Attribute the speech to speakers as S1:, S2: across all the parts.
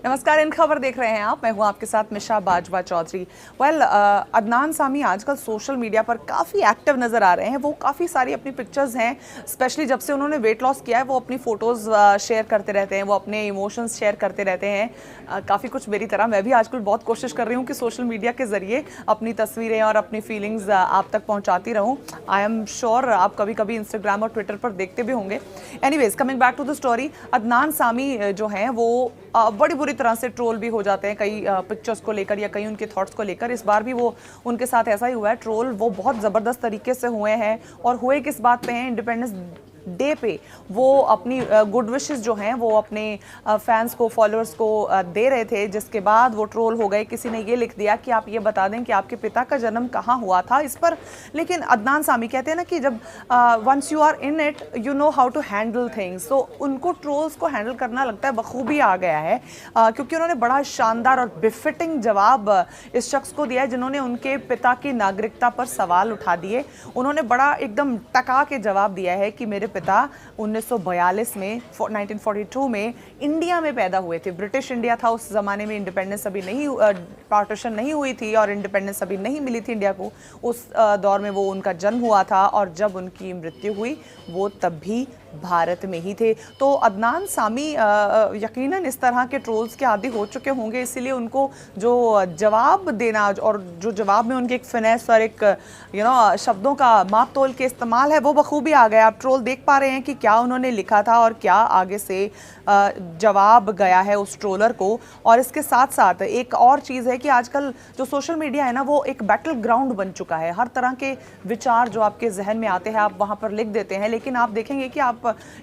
S1: नमस्कार, इन खबर देख रहे हैं आप। मैं हूं आपके साथ मिशा बाजवा चौधरी। अदनान सामी आजकल सोशल मीडिया पर काफ़ी एक्टिव नज़र आ रहे हैं। वो काफ़ी सारी अपनी पिक्चर्स हैं, स्पेशली जब से उन्होंने वेट लॉस किया है वो अपनी फ़ोटोज़ शेयर करते रहते हैं, वो अपने इमोशंस शेयर करते रहते हैं। काफ़ी कुछ मेरी तरह मैं भी आजकल बहुत कोशिश कर रही हूँ कि सोशल मीडिया के ज़रिए अपनी तस्वीरें और अपनी फीलिंग्स आप तक पहुँचाती रहूँ। आई एम श्योर आप कभी कभी इंस्टाग्राम और ट्विटर पर देखते भी होंगे। Anyways, coming back to the story, Adnan Sami जो हैं वो बड़ी बुरी तरह से ट्रोल भी हो जाते हैं कई पिक्चर्स को लेकर या कई उनके थॉट्स को लेकर। इस बार भी वो उनके साथ ऐसा ही हुआ है। ट्रोल वो बहुत ज़बरदस्त तरीके से हुए हैं और हुए किस बात पे हैं, इंडिपेंडेंस डे पे वो अपनी गुड विशेस जो हैं वो अपने फैंस को, फॉलोअर्स को दे रहे थे, जिसके बाद वो ट्रोल हो गए। किसी ने ये लिख दिया कि आप ये बता दें कि आपके पिता का जन्म कहाँ हुआ था इस पर। लेकिन अदनान सामी कहते हैं ना कि जब once you are in it you know how to handle things, तो उनको ट्रोल्स को हैंडल करना लगता है बखूबी आ गया है, क्योंकि उन्होंने बड़ा शानदार और बिफिटिंग जवाब इस शख्स को दिया है जिन्होंने उनके पिता की नागरिकता पर सवाल उठा दिए। उन्होंने बड़ा एकदम टका के जवाब दिया है कि मेरे पिता 1942 में 1942 में इंडिया में पैदा हुए थे। ब्रिटिश इंडिया था उस ज़माने में, इंडिपेंडेंस अभी नहीं, पार्टीशन नहीं हुई थी और इंडिपेंडेंस अभी नहीं मिली थी इंडिया को। उस दौर में वो उनका जन्म हुआ था और जब उनकी मृत्यु हुई वो तब भी भारत में ही थे। तो अदनान सामी यकीनन इस तरह के ट्रोल्स के आदी हो चुके होंगे, इसीलिए उनको जो जवाब देना और जो जवाब में उनके एक फिनेस और एक शब्दों का माप तोल के इस्तेमाल है वो बखूबी आ गया। आप ट्रोल देख पा रहे हैं कि क्या उन्होंने लिखा था और क्या आगे से जवाब गया है उस ट्रोलर को। और इसके साथ साथ एक और चीज़ है कि आजकल जो सोशल मीडिया है ना वो एक बैटल ग्राउंड बन चुका है। हर तरह के विचार जो आपके जहन में आते हैं आप वहाँ पर लिख देते हैं, लेकिन आप देखेंगे कि आप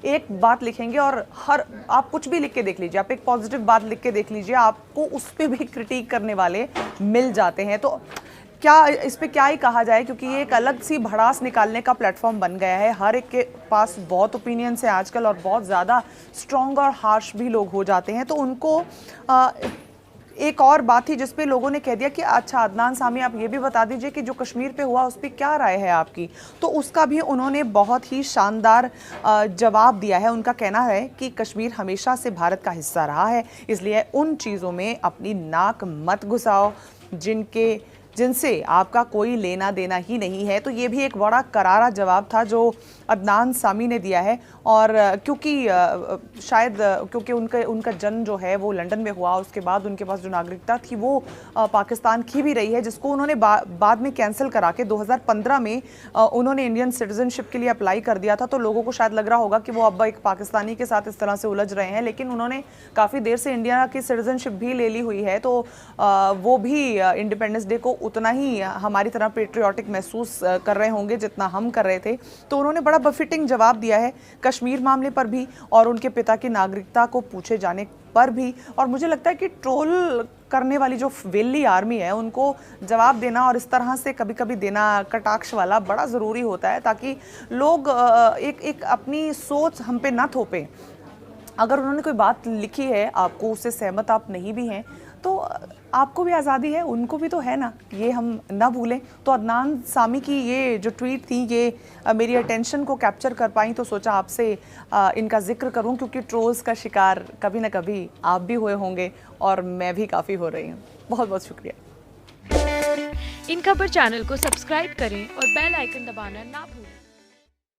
S1: एक बात लिखेंगे और आप कुछ भी लिख के देख लीजिए, आप एक पॉजिटिव बात लिख के देख लीजिए, आपको उस पर भी क्रिटिक करने वाले मिल जाते हैं। तो क्या इस पे क्या ही कहा जाए, क्योंकि ये एक अलग सी भड़ास निकालने का प्लेटफॉर्म बन गया है। हर एक के पास बहुत ओपिनियंस है आजकल और बहुत ज़्यादा स्ट्रॉन्ग और हार्श भी लोग हो जाते हैं। तो उनको एक और बात थी जिसपे लोगों ने कह दिया कि अच्छा अदनान सामी आप ये भी बता दीजिए कि जो कश्मीर पे हुआ उस पर क्या राय है आपकी। तो उसका भी उन्होंने बहुत ही शानदार जवाब दिया है। उनका कहना है कि कश्मीर हमेशा से भारत का हिस्सा रहा है, इसलिए उन चीज़ों में अपनी नाक मत घुसाओ जिनसे आपका कोई लेना देना ही नहीं है। तो ये भी एक बड़ा करारा जवाब था जो अदनान सामी ने दिया है। और क्योंकि शायद क्योंकि उनका जन्म जो है वो लंदन में हुआ, उसके बाद उनके पास जो नागरिकता थी वो पाकिस्तान की भी रही है, जिसको उन्होंने बाद में कैंसिल करा के 2015 में उन्होंने इंडियन सिटीजनशिप के लिए अप्लाई कर दिया था। तो लोगों को शायद लग रहा होगा कि वो अब एक पाकिस्तानी के साथ इस तरह से उलझ रहे हैं, लेकिन उन्होंने काफ़ी देर से इंडिया की सिटीजनशिप भी ले ली हुई है। तो वो भी इंडिपेंडेंस डे को उतना ही हमारी तरह पेट्रियाटिक महसूस कर रहे होंगे जितना हम कर रहे थे। तो उन्होंने बड़ा बफिटिंग जवाब दिया है कश्मीर मामले पर भी और उनके पिता की नागरिकता को पूछे जाने पर भी। और मुझे लगता है कि ट्रोल करने वाली जो वेली आर्मी है उनको जवाब देना और इस तरह से कभी कभी देना कटाक्ष वाला बड़ा ज़रूरी होता है, ताकि लोग एक अपनी सोच हम पे ना थोपें। अगर उन्होंने कोई बात लिखी है, आपको उससे सहमत आप नहीं भी हैं, तो आपको भी आज़ादी है, उनको भी तो है ना, ये हम ना भूलें। तो अदनान सामी की ये जो ट्वीट थी ये मेरी अटेंशन को कैप्चर कर पाई, तो सोचा आपसे इनका जिक्र करूं, क्योंकि ट्रोल्स का शिकार कभी ना कभी आप भी हुए होंगे और मैं भी काफ़ी हो रही हूँ। बहुत बहुत शुक्रिया।
S2: इन खबर चैनल को सब्सक्राइब करें और बेल आइकन दबाना ना भूलें।